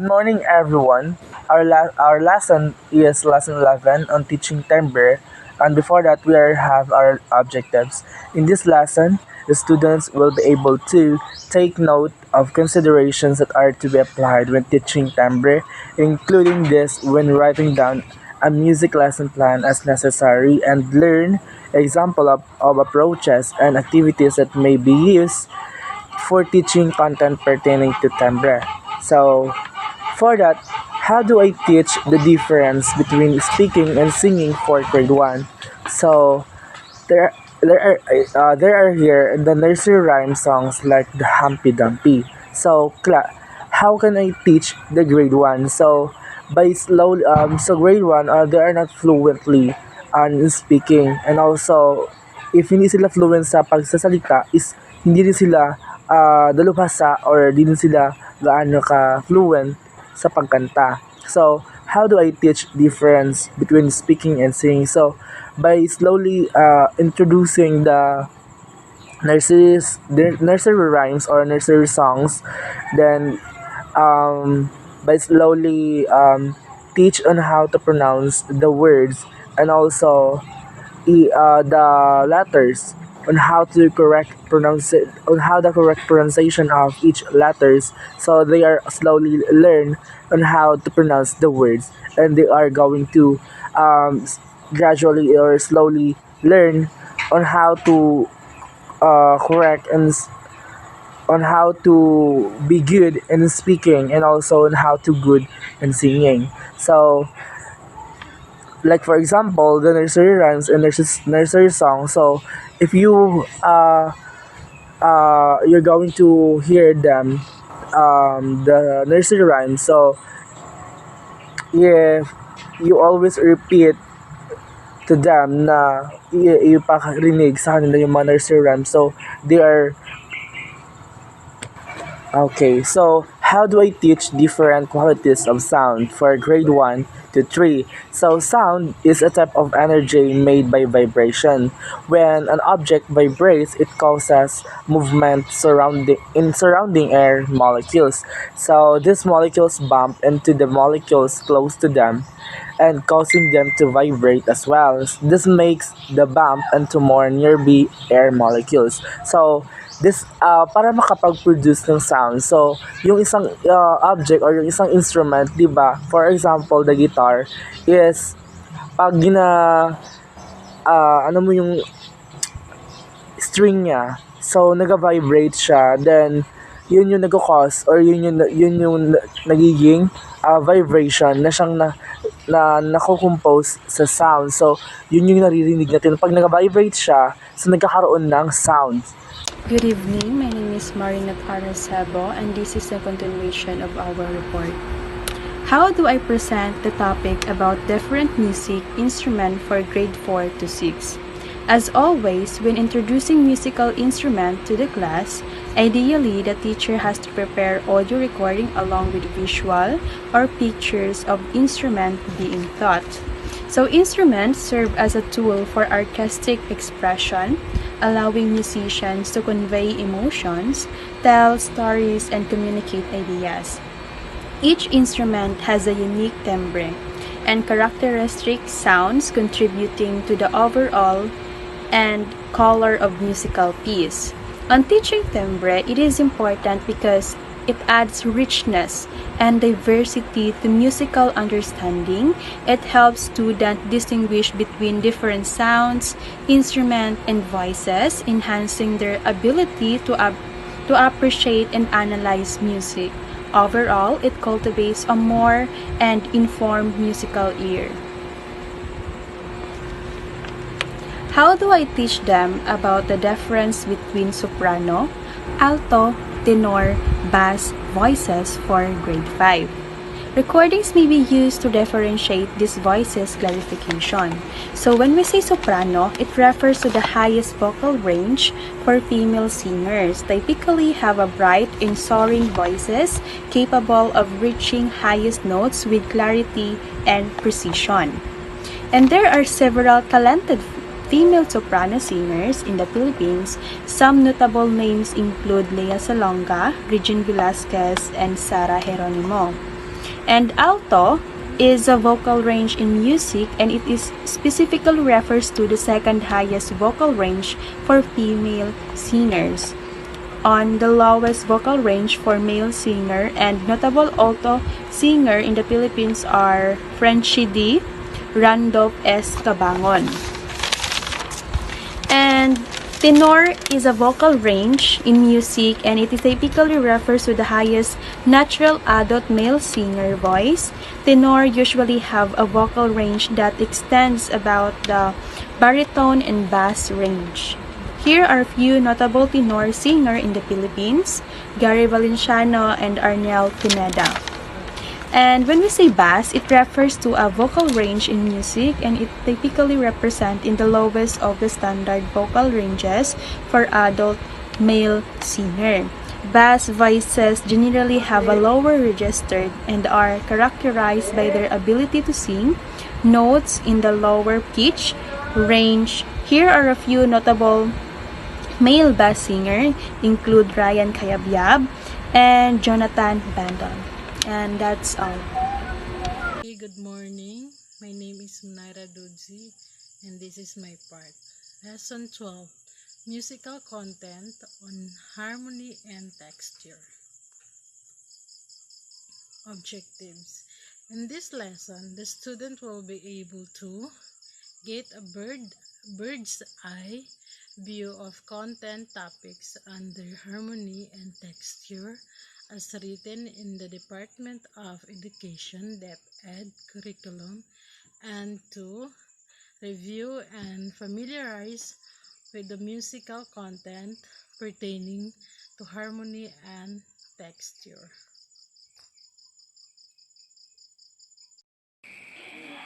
Good morning, everyone. Our lesson is lesson 11 on teaching timbre, and before that, have our objectives. In this lesson, the students will be able to take note of considerations that are to be applied when teaching timbre, including this when writing down a music lesson plan as necessary, and learn example of approaches and activities that may be used for teaching content pertaining to timbre. So, for that, how do I teach the difference between speaking and singing for grade 1? So, there, there are here the nursery rhyme songs like the Humpy Dumpy. So, how can I teach the grade 1? So, by slow, so grade 1, they are not fluently in speaking. And also, if hindi sila fluent sa pagsasalita, is hindi rin sila dalubhasa or hindi rin sila gaano ka fluent sa pagkanta. So, how do I teach difference between speaking and singing? So, by slowly introducing the nursery rhymes or nursery songs, then by slowly teach on how to pronounce the words and also the letters on how to correct pronounce it on how the correct pronunciation of each letters, so they are slowly learn on how to pronounce the words, and they are going to gradually or slowly learn on how to correct on how to be good in speaking and also on how to good in singing. So, like for example, the nursery rhymes and nursery songs. So, if you're going to hear them, the nursery rhymes. So, if you always repeat to them na ipakarinig sa kanila yung mga nursery rhymes. So, they are okay. So, how do I teach different qualities of sound for grade 1 to 3? So, sound is a type of energy made by vibration. When an object vibrates, it causes movement surrounding air molecules. So, these molecules bump into the molecules close to them and causing them to vibrate as well. This makes the bump into more nearby air molecules. So, para makapag-produce ng sound. So, yung isang object or yung isang instrument, 'di ba? For example, the guitar is pag ano mo yung string niya. So, nag-vibrate siya. Then, yun yung nag-cause or yun yung nagiging vibration na siyang nako-compose sa sound. So, yun yung naririnig natin. Pag nag-vibrate siya, so nagkakaroon ng sound. Good evening, my name is Marina Parasabo and this is a continuation of our report. How do I present the topic about different music instrument for grade 4 to 6? As always, when introducing musical instrument to the class, ideally the teacher has to prepare audio recording along with visual or pictures of instrument being taught. So instruments serve as a tool for artistic expression, allowing musicians to convey emotions, tell stories, and communicate ideas. Each instrument has a unique timbre and characteristic sounds contributing to the overall and color of musical piece. On teaching timbre, it is important because it adds richness and diversity to musical understanding. It helps students distinguish between different sounds, instruments, and voices, enhancing their ability to appreciate and analyze music. Overall, it cultivates a more and informed musical ear. How do I teach them about the difference between soprano, alto, tenor, bass voices for grade 5? Recordings may be used to differentiate these voices classification. So when we say soprano, it refers to the highest vocal range for female singers. Typically have a bright and soaring voices capable of reaching highest notes with clarity and precision. And there are several talented female soprano singers in the Philippines. Some notable names include Lea Salonga, Regine Velasquez, and Sara Geronimo. And alto is a vocal range in music, and it is specifically refers to the second highest vocal range for female singers. On the lowest vocal range for male singer and notable alto singer in the Philippines are Frenchie D, Randolph S. Cabangon. And tenor is a vocal range in music, and it typically refers to the highest natural adult male singer voice. Tenor usually have a vocal range that extends about the baritone and bass range. Here are a few notable tenor singers in the Philippines: Gary Valenciano and Arnel Pineda. And when we say bass, it refers to a vocal range in music, and it typically represents in the lowest of the standard vocal ranges for adult male singer. Bass voices generally have a lower register and are characterized by their ability to sing notes in the lower pitch range. Here are a few notable male bass singers, include Ryan Cayabyab and Jonathan Bandon. And that's all. Hey, good morning. My name is Munaira Dudzi, and this is my part. Lesson 12, Musical Content on Harmony and Texture. Objectives. In this lesson, the student will be able to get a bird's eye view of content topics under harmony and texture as written in the Department of Education DepEd curriculum, and to review and familiarize with the musical content pertaining to harmony and texture.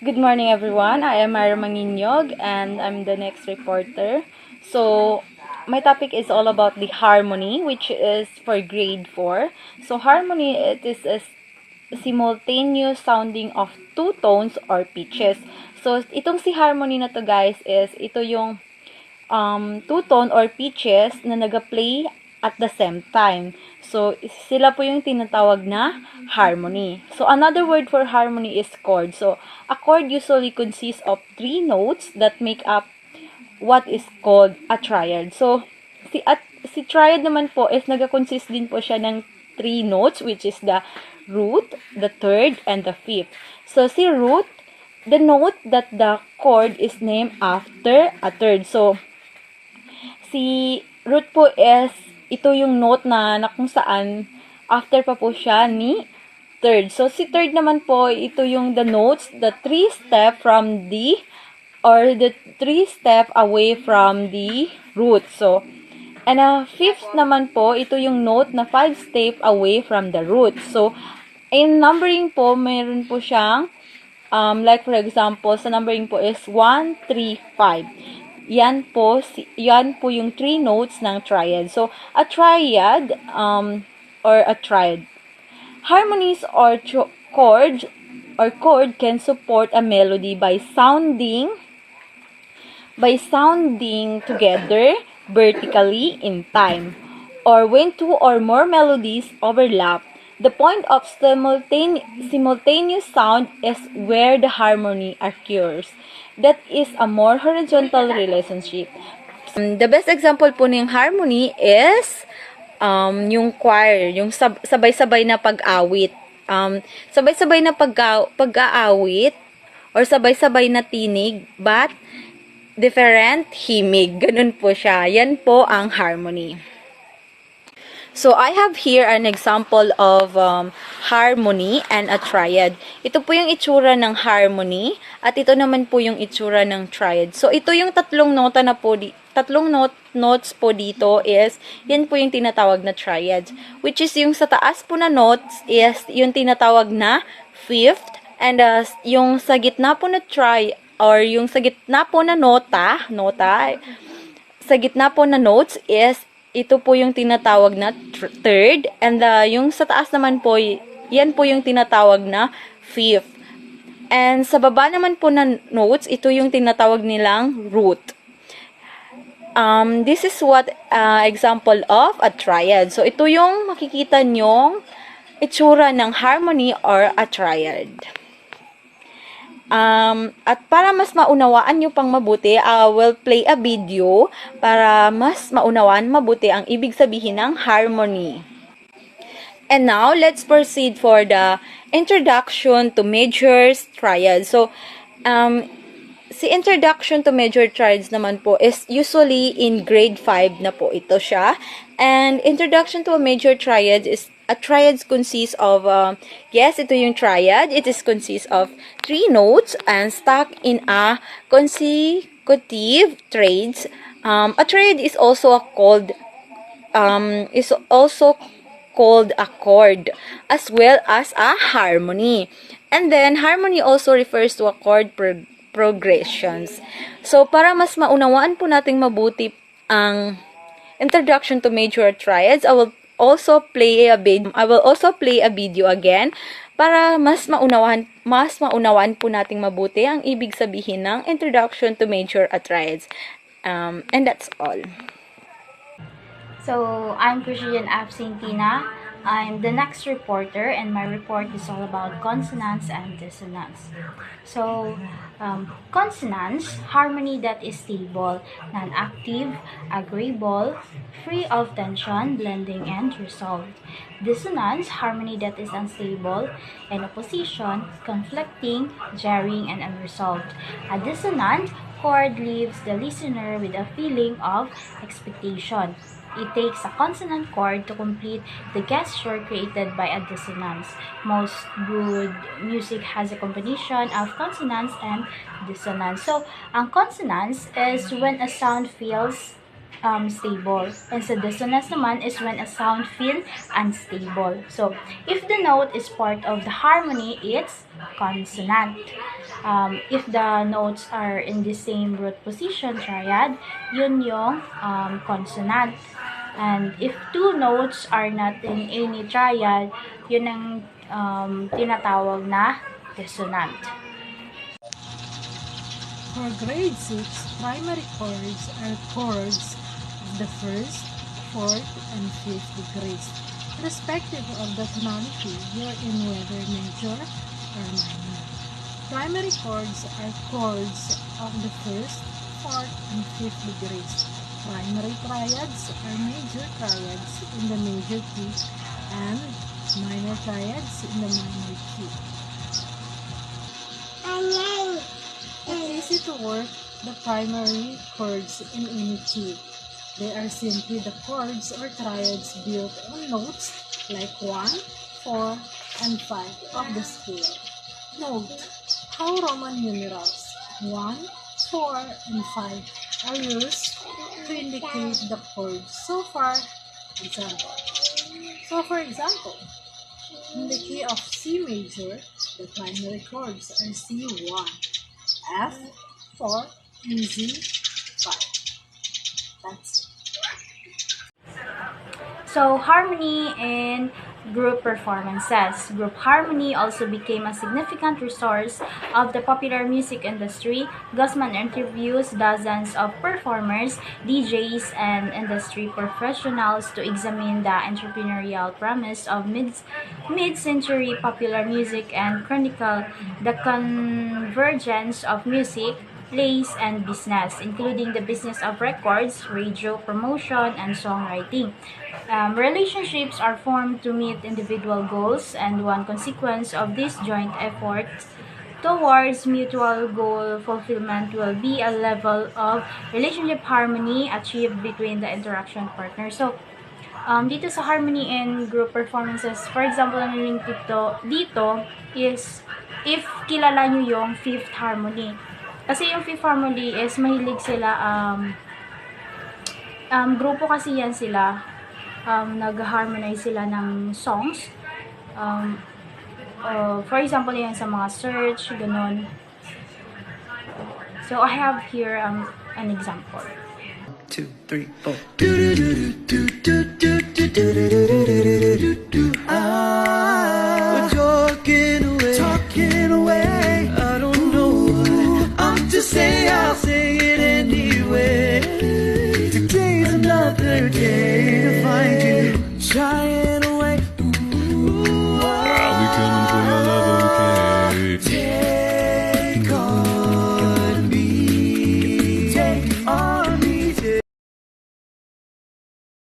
Good morning, everyone. I am Myra Manginyog, and I'm the next reporter. So, my topic is all about the harmony, which is for grade 4. So, harmony, it is a simultaneous sounding of two tones or pitches. So, itong si harmony na to, guys, is ito yung two tone or pitches na nag-play at the same time. So, sila po yung tinatawag na harmony. So, another word for harmony is chord. So, a chord usually consists of 3 notes that make up what is called a triad. So, si triad naman po is nag-consist din po siya ng 3 notes, which is the root, the third, and the fifth. So, si root, the note that the chord is named after a third. So, si root po is ito yung note na kung saan after pa po siya ni third. So, si third naman po, ito yung the notes, the 3 step from the, or the 3 step away from the root. So, and fifth naman po, ito yung note na 5 step away from the root. So, in numbering po, mayroon po siyang, like for example, sa numbering po is 1, 3, 5. Yan po yung 3 notes ng triad. So, a triad, or a triad. Harmonies or chord can support a melody by sounding together vertically in time, or when 2 or more melodies overlap. The point of simultaneous sound is where the harmony occurs. That is a more horizontal relationship. The best example po ng harmony is yung choir, yung sabay-sabay na pag-awit. Sabay-sabay na pag-aawit or sabay-sabay na tinig, but different himig. Ganun po siya. Yan po ang harmony. So, I have here an example of harmony and a triad. Ito po yung itsura ng harmony at ito naman po yung itsura ng triad. So, ito yung tatlong notes po dito is, yan po yung tinatawag na triads. Which is yung sa taas po na notes is yung tinatawag na fifth, and yung sa gitna po na yung sa gitna po na sa gitna po na notes is ito po yung tinatawag na third, and yung sa taas naman po, yan po yung tinatawag na fifth. And sa baba naman po na notes, ito yung tinatawag nilang root. This is what example of a triad. So, ito yung makikita nyong itsura ng harmony or a triad. At para mas maunawaan nyo pang mabuti, I will play a video para mas maunawaan mabuti ang ibig sabihin ng harmony. And now, let's proceed for the introduction to major triads. So, si introduction to major triads naman po is usually in grade 5 na po ito siya. And introduction to a major triad is a triad consists of, yes, ito yung triad. It is consists of 3 notes and stuck in a consecutive trades. A triad is also called a chord as well as a harmony. And then harmony also refers to a chord progressions. So para mas maunawaan po nating mabuti ang introduction to major triads, I will also play a video again para mas maunawaan po nating mabuti ang ibig sabihin ng introduction to major triads. And that's all. So, I'm Christian Absentina. I'm the next reporter, and my report is all about consonants and dissonance. So, consonants, harmony that is stable, non-active, agreeable, free of tension, blending, and resolved. Dissonance, harmony that is unstable, and opposition, conflicting, jarring, and unresolved. A dissonant chord leaves the listener with a feeling of expectation. It takes a consonant chord to complete the gesture created by a dissonance. Most good music has a combination of consonants and dissonance. So, ang consonants is when a sound feels stable. And sa dissonance naman is when a sound feels unstable. So, if the note is part of the harmony, it's consonant. If the notes are in the same root position, triad, yun yung consonant. And if 2 notes are not in any triad, yun ang tinatawag na dissonant. For grade 6, primary chords are chords of the 1st, 4th, and 5th degrees, respective of the tonality, wherein whether major or minor. Primary chords are chords of the 1st, 4th, and 5th degrees. Primary triads are major triads in the major key and minor triads in the minor key. It's easy to work the primary chords in any key. They are simply the chords or triads built on notes like 1, 4, and 5 of the scale. Note how Roman numerals 1, 4, and 5 are used to indicate the chords. So for example, in the key of C major, the primary chords are C1, F4, and Z5. That's it. So, harmony in group performances. Group harmony also became a significant resource of the popular music industry. Guzman interviews dozens of performers, DJs, and industry professionals to examine the entrepreneurial premise of mid-century popular music and chronicle the convergence of music, plays, and business, including the business of records, radio promotion, and songwriting. Relationships are formed to meet individual goals, and one consequence of this joint effort towards mutual goal fulfillment will be a level of relationship harmony achieved between the interaction partners. So, dito sa harmony in group performances, for example, ang link dito is if kilala nyo yung fifth harmony. Kasi yung fifth harmony is mahilig sila, grupo kasi yan sila, nag-harmonize sila ng songs. For example, yan sa mga search, ganun. So, I have here an example. 2, 3, 4. We're talking away. I don't know what to say. I'll say it anyway. Today's another day to find you trying